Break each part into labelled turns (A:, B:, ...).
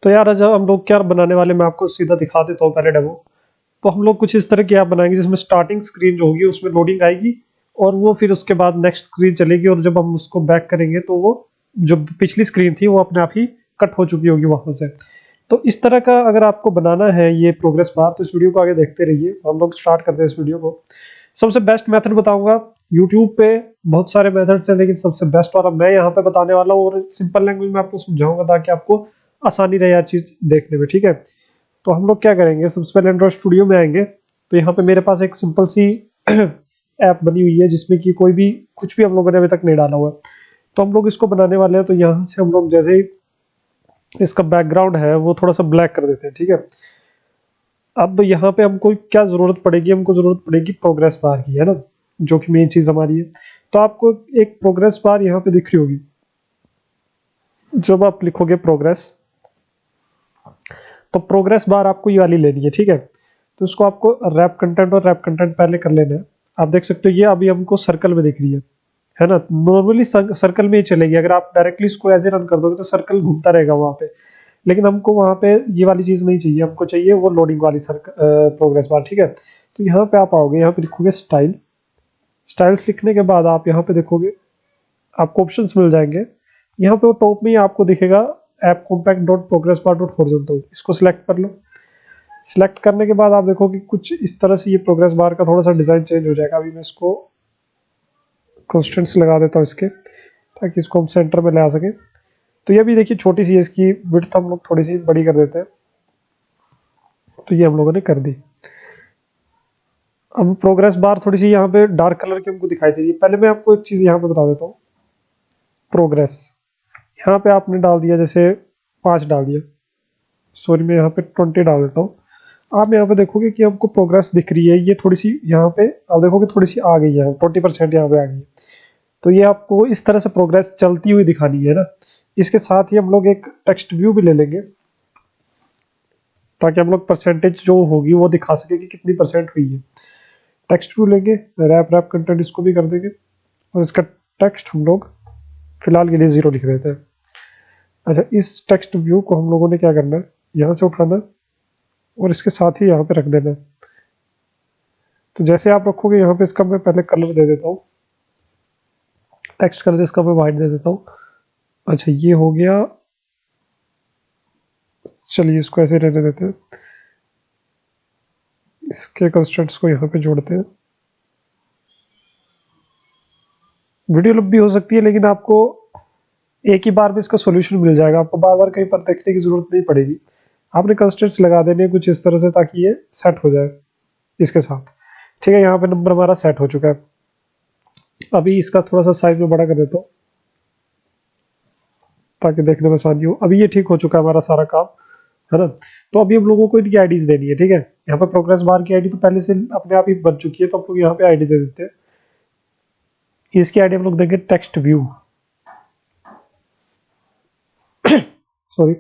A: तो यार आज हम लोग क्या बनाने वाले, मैं आपको सीधा दिखा देता हूँ पहले डेमो। तो हम लोग कुछ इस तरह की ऐप बनाएंगे जिसमें स्टार्टिंग स्क्रीन जो होगी उसमें लोडिंग आएगी और वो फिर उसके बाद नेक्स्ट स्क्रीन चलेगी और जब हम उसको बैक करेंगे तो वो जो पिछली स्क्रीन थी वो अपने आप ही कट हो चुकी होगी वहां से। तो इस तरह का अगर आपको बनाना है ये प्रोग्रेस बार तो इस वीडियो को आगे देखते रहिए। हम लोग स्टार्ट करते हैं इस वीडियो को। सबसे बेस्ट मेथड बताऊंगा। यूट्यूब पे बहुत सारे मेथड्स हैं लेकिन सबसे बेस्ट वाला मैं यहाँ पे बताने वाला हूँ और सिंपल लैंग्वेज में आपको समझाऊंगा ताकि आपको आसानी रहे यार चीज देखने में। ठीक है, तो हम लोग क्या करेंगे, सबसे पहले एंड्रॉइड स्टूडियो में आएंगे। तो यहाँ पे मेरे पास एक सिंपल सी ऐप बनी हुई है जिसमें कि कोई भी कुछ भी हम लोगों ने अभी तक नहीं डाला हुआ है। तो हम लोग इसको बनाने वाले हैं। तो यहाँ से हम लोग जैसे ही इसका बैकग्राउंड है वो थोड़ा सा ब्लैक कर देते हैं। ठीक है, अब यहाँ पे हमको क्या जरूरत पड़ेगी, हमको जरूरत पड़ेगी प्रोग्रेस बार की, है ना, जो कि मेन चीज हमारी है। तो आपको एक प्रोग्रेस बार यहाँ पे दिख रही होगी। जब आप लिखोगे प्रोग्रेस तो प्रोग्रेस बार आपको ये वाली लेनी है। ठीक है, तो इसको आपको रैप कंटेंट और रैप कंटेंट पहले कर लेना है। आप देख सकते हो ये अभी हमको सर्कल में दिख रही है ना। नॉर्मली सर्कल में ही चलेगी, अगर आप डायरेक्टली इसको ऐसे रन कर दोगे तो सर्कल घूमता रहेगा वहां पे। लेकिन हमको वहां पे ये वाली चीज नहीं चाहिए, हमको चाहिए वो लोडिंग वाली प्रोग्रेस बार। ठीक है, तो यहाँ पे आप आओगे, यहाँ पे लिखोगे स्टाइल। स्टाइल्स लिखने के बाद आप यहाँ पे देखोगे आपको ऑप्शंस मिल जाएंगे। यहाँ पे वो टॉप में ही आपको दिखेगा app compact dot progress bar dot horizontal. इसको सिलेक्ट कर लो। सिलेक्ट करने के बाद आप देखो कि कुछ इस तरह से ये प्रोग्रेस बार का थोड़ा सा डिजाइन चेंज हो जाएगा। अभी मैं इसको कंस्ट्रेंट्स लगा देता हूँ इसके, ताकि इसको हम सेंटर में ले आ सके। तो ये भी देखिए छोटी सी है, इसकी विड्थ हम लोग थोड़ी सी बड़ी कर देते हैं। तो ये हम लोगों ने कर दी। अब प्रोग्रेस बार थोड़ी सी यहाँ पे डार्क कलर की हमको दिखाई दे रही है। पहले मैं आपको एक चीज यहाँ पे बता देता हूँ। प्रोग्रेस यहाँ पे आपने डाल दिया, जैसे 5 डाल दिया, सॉरी मैं यहाँ पे 20 डाल देता हूँ। आप यहाँ पे देखोगे कि हमको प्रोग्रेस दिख रही है, ये थोड़ी सी यहाँ पे आप देखोगे थोड़ी सी आ गई है, 20% यहाँ पे आ गई है। तो ये आपको इस तरह से प्रोग्रेस चलती हुई दिखानी है ना। इसके साथ ही हम लोग एक टेक्स्ट व्यू भी ले लेंगे ताकि हम लोग परसेंटेज जो होगी वो दिखा सके कि कितनी परसेंट हुई है। टेक्स्ट व्यू लेंगे, रैप रैप कंटेंट इसको भी कर देंगे और इसका टेक्स्ट हम लोग फिलहाल के लिए 0 लिख देते हैं। अच्छा, इस टेक्स्ट व्यू को हम लोगों ने क्या करना है, यहाँ से उठाना और इसके साथ ही यहाँ पे रख देना है। तो जैसे आप रखोगे यहाँ पे इसका मैं पहले कलर दे देता हूँ, टेक्स्ट कलर इसका मैं वाइट दे देता हूँ। अच्छा ये हो गया, चलिए इसको ऐसे रहने देते हैं। इसके कंस्ट्रेंट्स को यहाँ पे जोड़ते हैं। वीडियो लंबी हो सकती है लेकिन आपको एक ही बार में इसका सॉल्यूशन मिल जाएगा, आपको बार बार कहीं पर देखने की जरूरत नहीं पड़ेगी। आपने कंस्ट्रेंट्स लगा देने कुछ इस तरह से ताकि ये सेट हो जाए इसके साथ। ठीक है, यहाँ पे नंबर हमारा सेट हो चुका है। अभी इसका थोड़ा सा साइज में बड़ा कर देता हूँ ताकि देखने में आसानी हो। अभी ये ठीक हो चुका है हमारा सारा काम, है ना। तो अभी हम लोगों को इनकी आईडीज देनी है। ठीक है, यहाँ पे प्रोग्रेस बार की आईडी तो पहले से अपने आप ही बन चुकी है, तो हम लोग यहाँ पे आईडी दे देते हैं। इसकी आईडी हम लोग देंगे टेक्स्ट व्यू, सॉरी।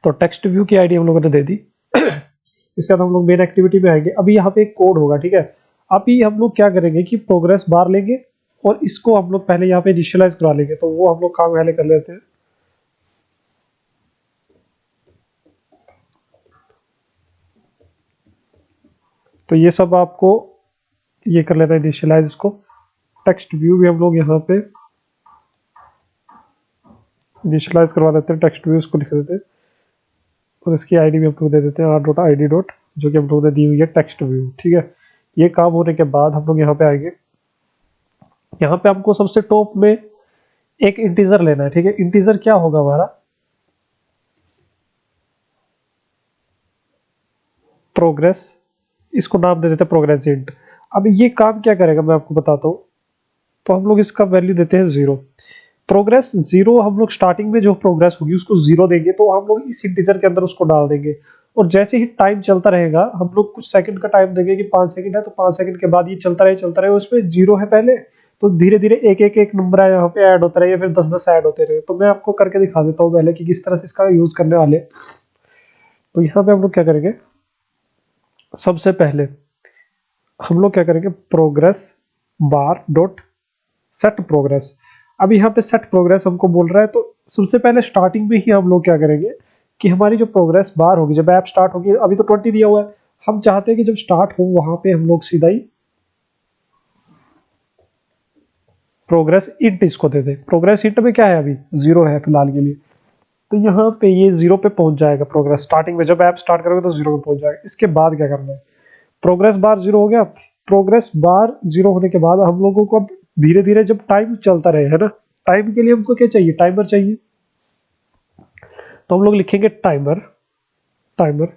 A: तो टेक्स्ट व्यू की आईडी हम लोगों ने दे दी। इसके बाद हम लोग मेन एक्टिविटी में आएंगे। अभी यहाँ पे एक कोड होगा। ठीक है, अभी हम लोग क्या करेंगे कि प्रोग्रेस बार लेंगे और इसको हम लोग पहले यहाँ पे इनिशियलाइज करा लेंगे। तो वो हम लोग काम पहले कर लेते हैं। तो ये सब आपको ये कर लेना है इनिशियलाइज इसको। टेक्स्ट व्यू भी हम लोग यहाँ पे इनिशियलाइज करवा लेते हैं, टेक्स्ट व्यू इसको लिख देते हैं और इसकी आईडी भी हम लोग दे देते हैं r.id. जो कि हम लोग ने दी हुई है टेक्स्ट व्यू। ठीक है, ये काम होने के बाद हम लोग यहाँ पे आएंगे। यहाँ पे हमको सबसे टॉप में एक इंटीजर लेना है। ठीक है, इंटीजर क्या होगा हमारा, प्रोग्रेस, इसको नाम दे देते हैं प्रोग्रेस इंट। अब ये काम क्या करेगा मैं आपको बताता हूँ। तो हम लोग इसका वैल्यू देते हैं 0। प्रोग्रेस 0 हम लोग स्टार्टिंग में जो प्रोग्रेस होगी उसको 0 देंगे, तो हम लोग इस इंटीजर के अंदर उसको डाल देंगे। और जैसे ही टाइम चलता रहेगा, हम लोग कुछ सेकंड का टाइम देंगे कि 5 सेकंड है, तो 5 सेकंड के बाद ये चलता रहे। उसमें 0 है पहले, तो धीरे धीरे एक नंबर है यहाँ पे ऐड होता रहे, फिर 10 ऐड होते रहे। तो मैं आपको करके दिखा देता हूँ पहले कि किस तरह से इसका यूज करने वाले। तो यहाँ पे हम लोग क्या करेंगे, सबसे पहले हम लोग क्या करेंगे, progress bar dot set progress. अब यहाँ पे सेट प्रोग्रेस हमको बोल रहा है, तो सबसे पहले स्टार्टिंग में ही हम लोग क्या करेंगे कि हमारी जो प्रोग्रेस बार होगी, जब ऐप स्टार्ट होगी, अभी तो 20 दिया हुआ है, हम चाहते हैं कि जब स्टार्ट हो वहां पे हम लोग सीधा ही प्रोग्रेस इंट इसको दे दें। प्रोग्रेस इंट में क्या है, अभी 0 है फिलहाल के लिए, तो यहाँ पे ये 0 पे पहुंच जाएगा प्रोग्रेस। स्टार्टिंग में जब ऐप स्टार्ट करोगे तो 0 पे पहुंच जाएगा। इसके बाद क्या करना है, प्रोग्रेस बार 0 हो गया। प्रोग्रेस बार 0 होने के बाद हम लोगों को अब धीरे धीरे जब टाइम चलता रहे, है ना, टाइम के लिए हमको क्या चाहिए, टाइमर चाहिए। तो हम लोग लिखेंगे timer, timer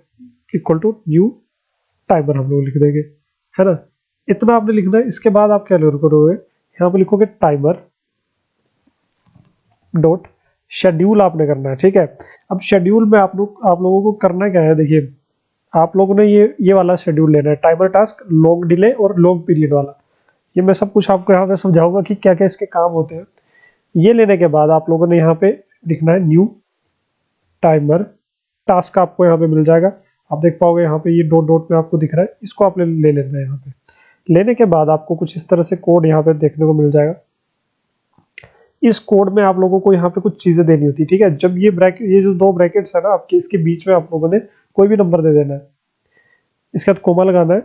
A: equal to new timer हम लोग लिख देंगे, है ना। इतना आपने लिखना है। इसके बाद आप क्या करोगे, यहाँ पे लिखोगे टाइमर डॉट शेड्यूल आपने करना है, ठीक है। अब शेड्यूल में आप लोगों को करना क्या है, देखिए आप लोगों ने ये वाला शेड्यूल लेना है, टाइमर टास्क, लॉन्ग डिले और लॉन्ग पीरियड वाला। ये मैं सब कुछ आपको यहाँ पे समझाऊंगा कि क्या क्या इसके काम होते हैं। ये लेने के बाद आप लोगों ने यहाँ पे लिखना है न्यू टाइमर टास्क, आपको यहाँ पे मिल जाएगा। आप देख पाओगे यहाँ पे ये डॉट डॉट में आपको दिख रहा है, इसको आप ले लेना है। यहाँ पे लेने के बाद आपको कुछ इस तरह से कोड यहाँ पे देखने को मिल जाएगा। इस कोड में आप लोगों को यहाँ पे कुछ चीजें देनी होती है, ठीक है। जब ये जो दो ब्रैकेट्स है ना आपके, इसके बीच में आप लोगों ने कोई भी नंबर दे देना है। इसके बाद कोमा लगाना है।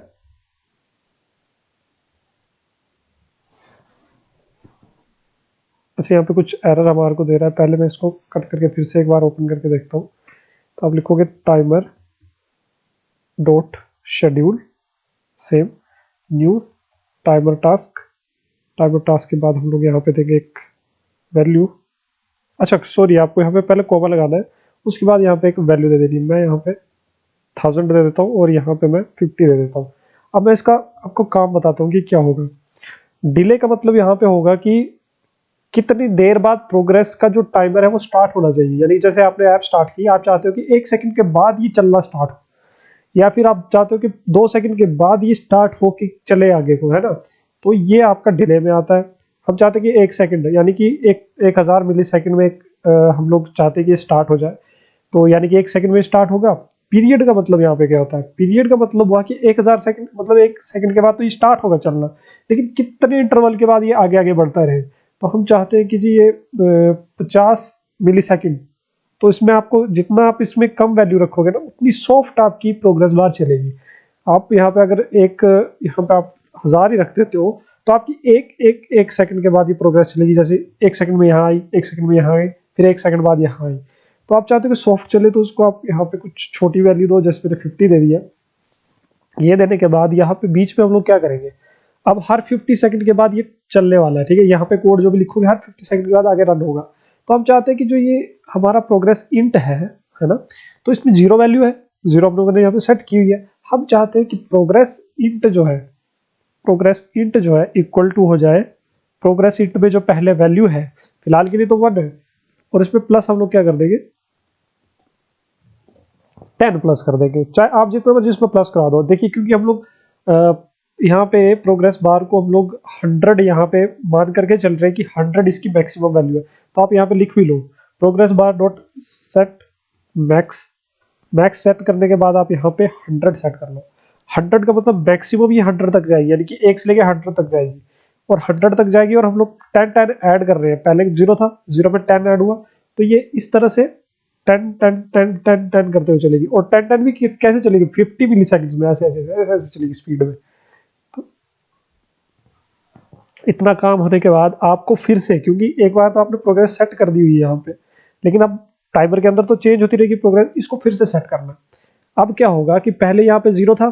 A: अच्छा, यहाँ पे कुछ एरर हमारे को दे रहा है, पहले मैं इसको कट करके फिर से एक बार ओपन करके देखता हूँ। तो आप लिखोगे timer dot schedule same new timer task. Timer task के बाद हम लोग यहाँ पे देंगे एक वैल्यू। अच्छा सॉरी, आपको यहाँ पे पहले कोमा लगाना है, उसके बाद यहाँ पे एक वैल्यू दे देनी है। मैं यहाँ पे 1000 दे देता हूँ और यहाँ पे मैं 50 दे देता हूँ। अब मैं इसका आपको काम बताता हूँ कि क्या होगा। डिले का मतलब यहाँ पे होगा कि कितनी देर बाद प्रोग्रेस का जो टाइमर है वो स्टार्ट होना चाहिए। यानी जैसे आपने ऐप स्टार्ट की, आप चाहते हो कि 1 सेकंड के बाद ये चलना स्टार्ट हो, या फिर आप चाहते हो कि 2 सेकंड के बाद ये स्टार्ट हो कि चले आगे को, है ना। तो ये आपका डिले में आता है। हम चाहते हैं कि 1 सेकंड यानी कि 1000 मिली सेकंड में हम लोग चाहते हैं कि स्टार्ट हो जाए। तो यानी कि 1 सेकंड में स्टार्ट होगा। पीरियड का मतलब यहाँ पे क्या होता है, पीरियड का मतलब हुआ कि 1000 सेकंड, मतलब 1 सेकंड के बाद तो ये स्टार्ट होगा चलना, लेकिन कितने इंटरवल के बाद ये आगे आगे बढ़ता रहे। तो हम चाहते हैं कि जी ये 50 मिली सेकेंड। तो इसमें आपको जितना आप इसमें कम वैल्यू रखोगे ना, उतनी सॉफ्ट आपकी प्रोग्रेस बार चलेगी। आप यहाँ पे अगर यहाँ पे आप 1000 ही रख देते हो, तो आपकी एक सेकंड के बाद ये प्रोग्रेस चलेगी। जैसे 1 सेकंड में यहाँ आई, 1 सेकंड में यहाँ आई, फिर 1 सेकंड बाद यहाँ आई। तो आप चाहते हो कि सॉफ्ट चले, तो उसको आप यहाँ पे कुछ छोटी वैल्यू दो, जैसे मैंने 50 दे दिया। ये देने के बाद यहाँ पे बीच में हम लोग क्या करेंगे, अब हर 50 सेकंड के बाद ये चलने वाला है, ठीक है। यहाँ पे कोड जो भी लिखोगे हर 50 सेकंड के बाद आगे रन होगा। तो हम चाहते हैं कि जो ये हमारा प्रोग्रेस इंट है ना, तो इसमें 0 वैल्यू है, 0 हम लोगों ने यहाँ पे सेट की हुई है। हम चाहते हैं कि प्रोग्रेस इंट जो है इक्वल टू हो जाए प्रोग्रेस इंट में जो पहले वैल्यू है, फिलहाल के लिए तो 1 है, और इसमें प्लस हम लोग क्या कर देंगे, 10 प्लस कर देंगे। चाहे आप जितना मर्जी इसमें प्लस करा दो। देखिए क्योंकि हम लोग यहाँ पे प्रोग्रेस बार को हम लोग 100 यहाँ पे मान करके चल रहे हैं कि 100 इसकी मैक्सिमम वैल्यू है। तो आप यहाँ पे लिख भी लो progress bar dot set max. Max set करने के बाद आप यहाँ पे 100 सेट कर लो। 100 का मतलब मैक्सिमम ये 100 तक जाएगी, यानी कि 1 से लेके 100 तक जाएगी, और 100 तक जाएगी। और हम लोग 10 ऐड कर रहे हैं, पहले 0 था, 0 में 10 ऐड हुआ, तो ये इस तरह से 10 करते हुए चलेगी। और 10 भी कैसे चलेगी, 50 मिली सेकंड में, ऐसे ऐसे ऐसे ऐसे चलेगी स्पीड में। तो इतना काम होने के बाद आपको फिर से, क्योंकि एक बार तो आपने प्रोग्रेस सेट कर दी हुई है यहाँ पे, लेकिन अब टाइमर के अंदर तो चेंज होती रहेगी प्रोग्रेस, इसको फिर से सेट करना। अब क्या होगा कि पहले यहाँ पे 0 था,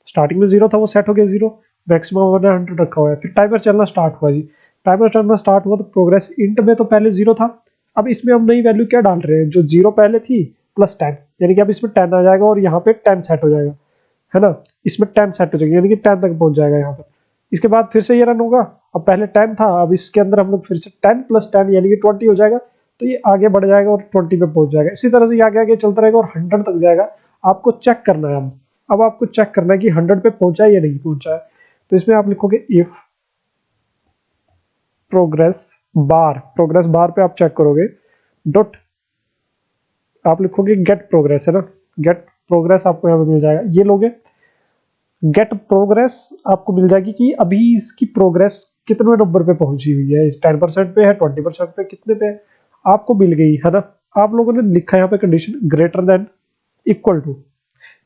A: स्टार्टिंग में 0 था, वो सेट हो गया 0, मैक्सिमम 100 रखा हुआ है। फिर टाइमर चलना स्टार्ट हुआ जी, टाइमर चलना स्टार्ट हुआ तो प्रोग्रेस इंट में तो पहले 0 था। अब इसमें हम नई वैल्यू क्या डाल रहे हैं, जो 0 पहले थी प्लस 10, यानी कि अब इसमें 10 आ जाएगा और यहाँ पे 10 सेट हो जाएगा, है ना। इसमें 10 सेट हो जाएगी, यानी कि 10 तक पहुंच जाएगा यहाँ पर। इसके बाद फिर से ये रन होगा। अब पहले 10 था, अब इसके अंदर हम लोग फिर से 10 प्लस 10 यानी कि 20 हो जाएगा। तो ये आगे बढ़ जाएगा और 20 पे पहुंच जाएगा। इसी तरह से ये आगे आगे चलता रहेगा और 100 तक जाएगा। आपको चेक करना है, अब आपको चेक करना है कि 100 पे पहुंचा है या नहीं पहुंचा है। तो इसमें आप लिखोगे इफ प्रोग्रेस बार पे आप चेक करोगे, डॉट आप लिखोगे गेट प्रोग्रेस, है ना। गेट प्रोग्रेस आपको यहाँ पे मिल जाएगा, ये लोगे गेट प्रोग्रेस आपको मिल जाएगी कि अभी इसकी प्रोग्रेस कितने नंबर पे पहुंची हुई है, 10% पे है, 20% पे, कितने पे है। आपको मिल गई है ना। आप लोगों ने लिखा है यहाँ पे condition greater than equal to,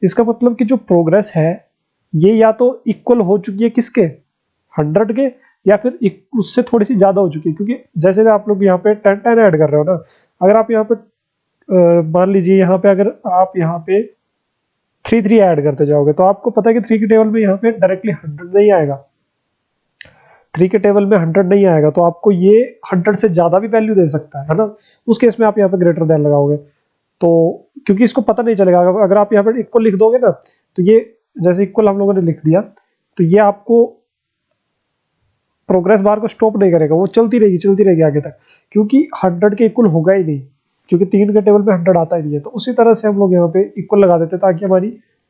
A: इसका मतलब कि जो प्रोग्रेस है ये या तो इक्वल हो चुकी है किसके, 100 के, या फिर उससे थोड़ी सी ज्यादा हो चुकी है। क्योंकि जैसे आप लोग यहाँ पे 10 ऐड कर रहे हो ना, अगर आप यहाँ पे मान लीजिए यहाँ पे अगर आप यहाँ पे 3 ऐड करते जाओगे तो आपको पता है कि 3 के टेबल में यहाँ पे डायरेक्टली 100 नहीं आएगा, 3 के टेबल में 100 नहीं आएगा, तो आपको ये 100 से ज्यादा भी वैल्यू दे सकता है ना। उस केस में आप यहाँ पे ग्रेटर देन लगाओगे, तो क्योंकि इसको पता नहीं चलेगा। अगर आप यहाँ पे इक्वल लिख दोगे ना, तो ये जैसे इक्वल हम लोगों ने लिख दिया तो ये आपको प्रोग्रेस बार को स्टॉप नहीं करेगा, वो चलती रहेगी आगे तक, क्योंकि 100 के इक्वल होगा ही नहीं, क्योंकि 3 के टेबल में 100 आता ही नहीं है। तो उसी तरह से हम लोग यहाँ पे इक्वल लगा देते हैं ताकि हमारी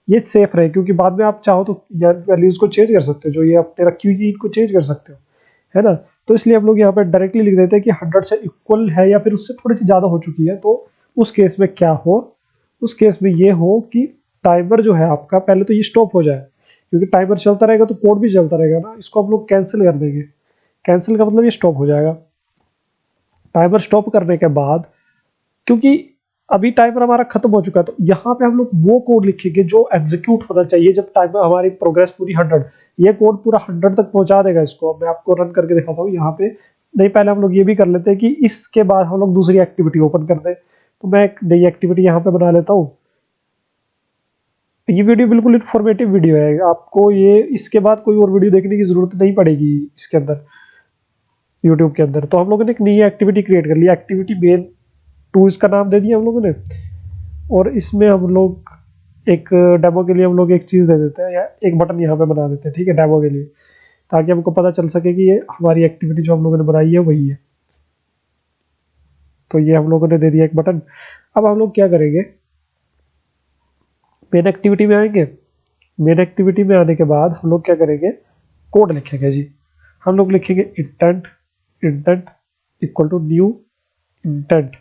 A: ये सेफ रहे, क्योंकि बाद में आप चाहो तो यार वैल्यूज को चेंज कर सकते हो, जो ये आपने रखी हुई इनको चेंज कर सकते हो, है ना। तो इसलिए हम लोग यहाँ पे डायरेक्टली लिख देते हैं कि 100 से इक्वल है या फिर उससे थोड़ी सी ज्यादा हो चुकी है। तो उस केस में क्या हो, उस केस में ये हो कि टाइमर जो है आपका पहले तो ये स्टॉप हो जाए, क्योंकि टाइमर चलता रहेगा तो कोड भी चलता रहेगा ना। इसको हम लोग कैंसिल कर देंगे, कैंसिल का मतलब ये स्टॉप हो जाएगा। टाइमर स्टॉप करने के बाद, क्योंकि अभी टाइमर हमारा खत्म हो चुका है, तो यहाँ पे हम लोग वो कोड लिखेंगे जो एग्जीक्यूट होना चाहिए जब टाइमर हमारी प्रोग्रेस पूरी 100, ये कोड पूरा 100 तक पहुंचा देगा इसको। मैं आपको रन करके दिखाता हूँ यहाँ पे। नहीं, पहले हम लोग ये भी कर लेते हैं कि इसके बाद हम लोग दूसरी एक्टिविटी ओपन कर दें। तो मैं एक नई एक्टिविटी यहाँ पे बना लेता हूँ। ये वीडियो बिल्कुल इन्फॉर्मेटिव वीडियो है, आपको ये इसके बाद कोई और वीडियो देखने की जरूरत नहीं पड़ेगी इसके अंदर, यूट्यूब के अंदर। तो हम लोगों ने एक नई एक्टिविटी क्रिएट कर ली, एक्टिविटी मेन 2 इसका नाम दे दिया हम लोगों ने। और इसमें हम लोग एक डेमो के लिए हम लोग एक चीज़ दे देते हैं, या एक बटन यहाँ पे बना देते हैं, ठीक है, डेमो के लिए, ताकि हमको पता चल सके कि ये हमारी एक्टिविटी जो हम लोगों ने बनाई है वही है। तो ये हम लोगों ने दे दिया एक बटन। अब हम लोग क्या करेंगे, मेन एक्टिविटी में आएंगे। मेन एक्टिविटी में आने के बाद हम लोग क्या करेंगे, कोड लिखेंगे जी। हम लोग लिखेंगे intent, intent equal to new intent.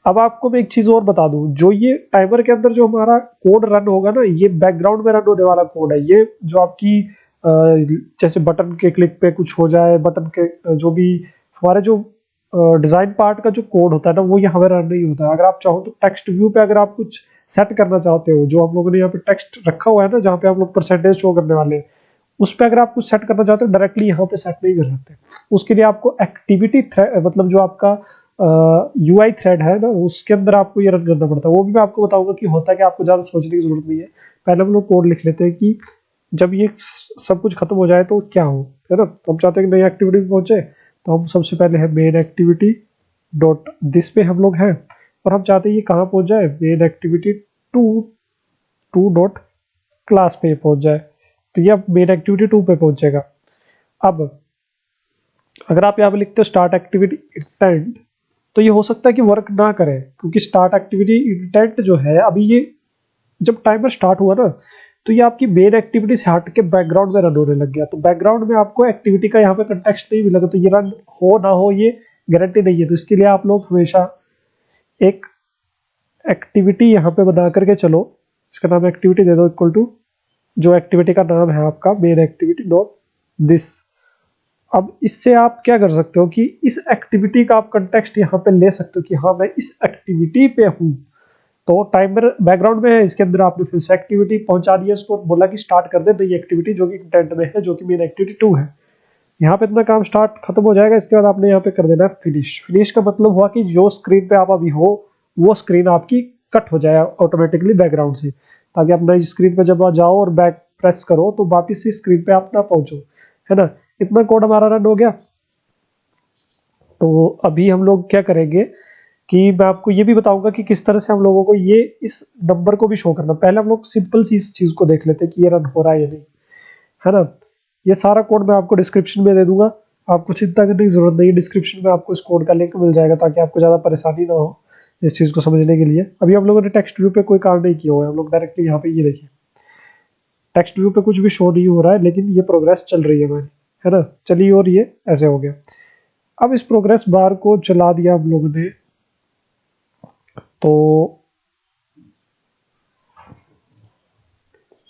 A: अब आपको मैं एक चीज और बता दूं, जो ये टाइमर के अंदर जो हमारा कोड रन होगा ना, ये बैकग्राउंड में रन होने वाला कोड है। ये जो आपकी जैसे बटन के क्लिक पे कुछ हो जाए, बटन के जो भी हमारे जो डिजाइन पार्ट का जो कोड होता है ना, वो यहाँ पे रन नहीं होता है। अगर आप चाहो तो टेक्स्ट व्यू पे अगर आप कुछ सेट करना चाहते हो, जो हम लोगों ने यहाँ पे टेक्स्ट रखा हुआ है ना, जहाँ पे आप लोग परसेंटेज शो करने वाले हैं, उस पर अगर आप कुछ सेट करना चाहते हो, डायरेक्टली यहाँ पे सेट नहीं कर सकते। उसके लिए आपको एक्टिविटी थ्रेड, मतलब जो आपका यूआई थ्रेड है ना, उसके अंदर आपको ये रन करना पड़ता है। वो भी मैं आपको बताऊंगा कि होता है कि आपको ज्यादा सोचने की जरूरत नहीं है। पहले हम लोग कोड लिख लेते हैं कि जब ये सब कुछ खत्म हो जाए तो क्या हो, है ना। तो हम चाहते हैं कि नई एक्टिविटी में पहुंचे, तो हम सबसे पहले है मेन एक्टिविटी डॉट दिस पे हम लोग हैं, और हम चाहते हैं ये कहाँ पहुंच जाए, main activity to dot class पे पहुंच जाए। तो ये अब मेन एक्टिविटी 2 पे पहुंचेगा। अब अगर आप यहाँ पे लिखते हो स्टार्ट एक्टिविटी इंटेंट, तो ये हो सकता है कि वर्क ना करे, क्योंकि स्टार्ट एक्टिविटी इंटेंट जो है, अभी ये जब टाइमर स्टार्ट हुआ ना, तो ये आपकी मेन एक्टिविटी से हट के बैकग्राउंड में रन होने लग गया। तो बैकग्राउंड में आपको एक्टिविटी का यहाँ पे कंटेक्स्ट नहीं मिला, तो ये रन हो ना हो ये गारंटी नहीं है। तो इसके लिए आप लोग हमेशा एक एक्टिविटी यहाँ पे बना करके चलो, इसका नाम एक्टिविटी दे दो इक्वल टू, जो एक्टिविटी का नाम है आपका मेन एक्टिविटी डॉट दिस। अब इससे आप क्या कर सकते हो कि इस एक्टिविटी का आप कंटेक्स्ट यहाँ पे ले सकते हो कि हाँ मैं इस एक्टिविटी पे हूँ। तो टाइमर बैकग्राउंड में है, इसके अंदर आपने फिर से एक्टिविटी पहुंचा दी है, इसको बोला कि स्टार्ट कर दे नई एक्टिविटी जो कि इंटेंट में है, जो कि मेन एक्टिविटी 2 है। यहाँ पे इतना काम स्टार्ट खत्म हो जाएगा। इसके बाद आपने यहाँ पे कर देना है फिनिश। फिनिश का मतलब हुआ कि जो स्क्रीन पे आप अभी हो वो स्क्रीन आपकी कट हो जाए ऑटोमेटिकली बैकग्राउंड से, ताकि आप नई स्क्रीन पे जब आप जाओ और बैक प्रेस करो तो वापिस से स्क्रीन पे आप ना पहुंचो, है ना। इतना कोड हमारा रन हो गया। तो अभी हम लोग क्या करेंगे कि मैं आपको ये भी बताऊंगा कि किस तरह से हम लोगों को ये इस नंबर को भी शो करना। पहले हम लोग सिंपल सी इस चीज को देख लेते हैं कि ये रन हो रहा है या नहीं, है ना। ये सारा कोड मैं आपको डिस्क्रिप्शन में दे दूंगा, आपको चिंता करने की जरूरत नहीं है। डिस्क्रिप्शन में आपको इस कोड का लिंक मिल जाएगा, ताकि आपको ज़्यादा परेशानी ना हो इस चीज़ को समझने के लिए। अभी हम लोगों ने टेक्स्ट व्यू पे कोई काम नहीं किया हुआ है, हम लोग डायरेक्टली यहाँ पे ये देखिए टेक्स्ट व्यू पे कुछ भी शो नहीं हो रहा है, लेकिन ये प्रोग्रेस चल रही है हमारी, है ना, चली। और ये ऐसे हो गया। अब इस प्रोग्रेस बार को चला दिया हम लोगों ने, तो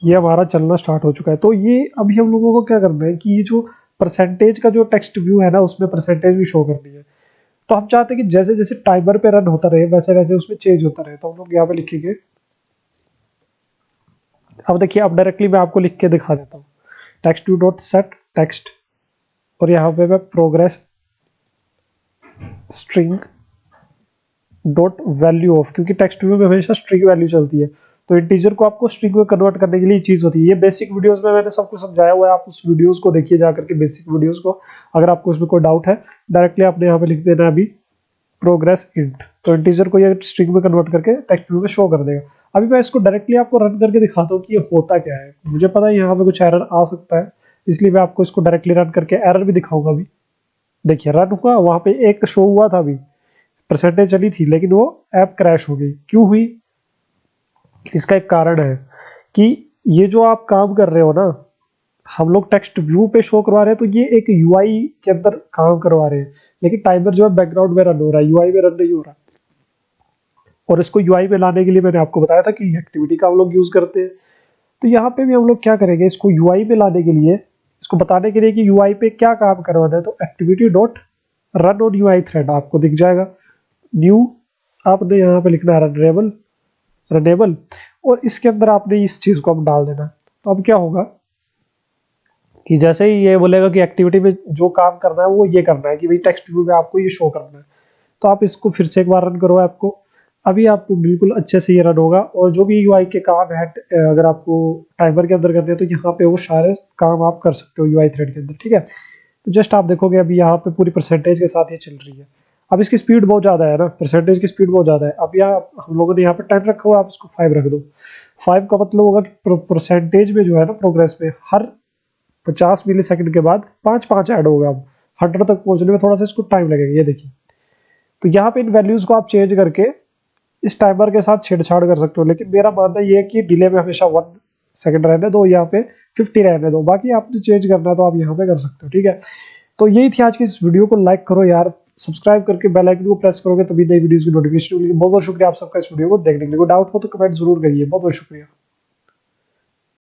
A: ये हमारा चलना स्टार्ट हो चुका है। तो ये अभी हम लोगों को क्या करना है कि ये जो परसेंटेज का जो टेक्स्ट व्यू है ना, उसमें परसेंटेज भी शो करनी है। तो हम चाहते हैं कि जैसे जैसे टाइमर पे रन होता रहे वैसे वैसे उसमें चेंज होता रहे। तो हम लोग यहाँ पे लिखेंगे, अब देखिए अब डायरेक्टली मैं आपको लिख के दिखा देता हूँ, text view dot set text, और यहाँ पे मैं progress string dot value of, क्योंकि टेक्स्ट व्यू में हमेशा स्ट्रिंग वैल्यू चलती है, तो इंटीजर को आपको स्ट्रिंग में कन्वर्ट करने के लिए चीज होती है। ये बेसिक वीडियोस में मैंने सब कुछ समझाया हुआ है, आप उस वीडियोस को देखिए जाकर के, बेसिक वीडियोस को। अगर आपको उसमें कोई डाउट है डायरेक्टली आपने यहाँ पे लिख देना अभी प्रोग्रेस इंट, तो इंटीजर को ये स्ट्रिंग में कन्वर्ट करके टेक्स्ट व्यू में शो कर देगा। अभी मैं इसको डायरेक्टली आपको रन करके दिखाता हूँ कि ये होता क्या है। मुझे पता है यहाँ पे कुछ एरर आ सकता है, इसलिए मैं आपको इसको डायरेक्टली रन करके एरर भी दिखाऊंगा। अभी देखिए रन हुआ, वहां पे एक शो हुआ था, अभी परसेंटेज चली थी, लेकिन वो ऐप क्रैश हो गई। क्यों हुई? इसका एक कारण है कि ये जो आप काम कर रहे हो ना, हम लोग टेक्स्ट व्यू पे शो करवा रहे हैं, तो ये एक यूआई के अंदर काम करवा रहे हैं, लेकिन टाइमर जो है बैकग्राउंड में रन हो रहा है, यूआई में रन नहीं हो रहा। और इसको यूआई में लाने के लिए मैंने आपको बताया था कि एक्टिविटी का हम लोग यूज करते हैं। तो यहाँ पे भी हम लोग क्या करेंगे, इसको यूआई में लाने के लिए, इसको बताने के लिए कि यूआई पे क्या काम करवाना है, तो activity dot run on UI thread आपको दिख जाएगा। न्यू आपने यहाँ पे लिखना है रनेबल, रनेबल, और इसके अंदर आपने इस चीज को अब डाल देना। तो अब क्या होगा कि जैसे ही ये बोलेगा कि एक्टिविटी में जो काम करना है वो ये करना है कि भाई टेक्स्ट व्यू में आपको ये शो करना है, तो आप इसको फिर से एक बार रन करो ऐप को। अभी आपको बिल्कुल अच्छे से ये रन होगा, और जो भी यूआई के काम है अगर आपको टाइमर के अंदर करने हैं तो यहाँ पे वो सारे काम आप कर सकते हो यूआई थ्रेड के अंदर, ठीक है। तो जस्ट आप देखोगे अभी यहाँ पे पूरी परसेंटेज के साथ ये चल रही है। अब इसकी स्पीड बहुत ज़्यादा है ना, परसेंटेज की स्पीड बहुत ज़्यादा है। अब यहाँ हम लोगों ने यहाँ पे 10 रखा हुआ, आप इसको 5 रख दो। 5 का मतलब होगा कि परसेंटेज में जो है ना, प्रोग्रेस में हर 50 मिली सेकेंड के बाद 5 ऐड होगा। अब 100 तक पहुंचने में थोड़ा सा इसको टाइम लगेगा, ये देखिए। तो यहाँ पे इन वैल्यूज को आप चेंज करके इस टाइमर के साथ छेड़छाड़ कर सकते हो, लेकिन मेरा मानना ये है कि डिले में हमेशा 1 सेकंड रहने दो, यहाँ पे 50 रहने दो। बाकी आपने चेंज करना है तो आप यहाँ पे कर सकते हो, ठीक है। तो यही थी आज की इस वीडियो को लाइक करो यार, सब्सक्राइब करके बेल आइकन को प्रेस करोगे तभी नई वीडियोस की नोटिफिकेशन मिलेगी। बहुत बहुत शुक्रिया आप सबका इस वीडियो को देखने के लिए। कोई डाउट हो तो कमेंट जरूर करिए। बहुत बहुत शुक्रिया।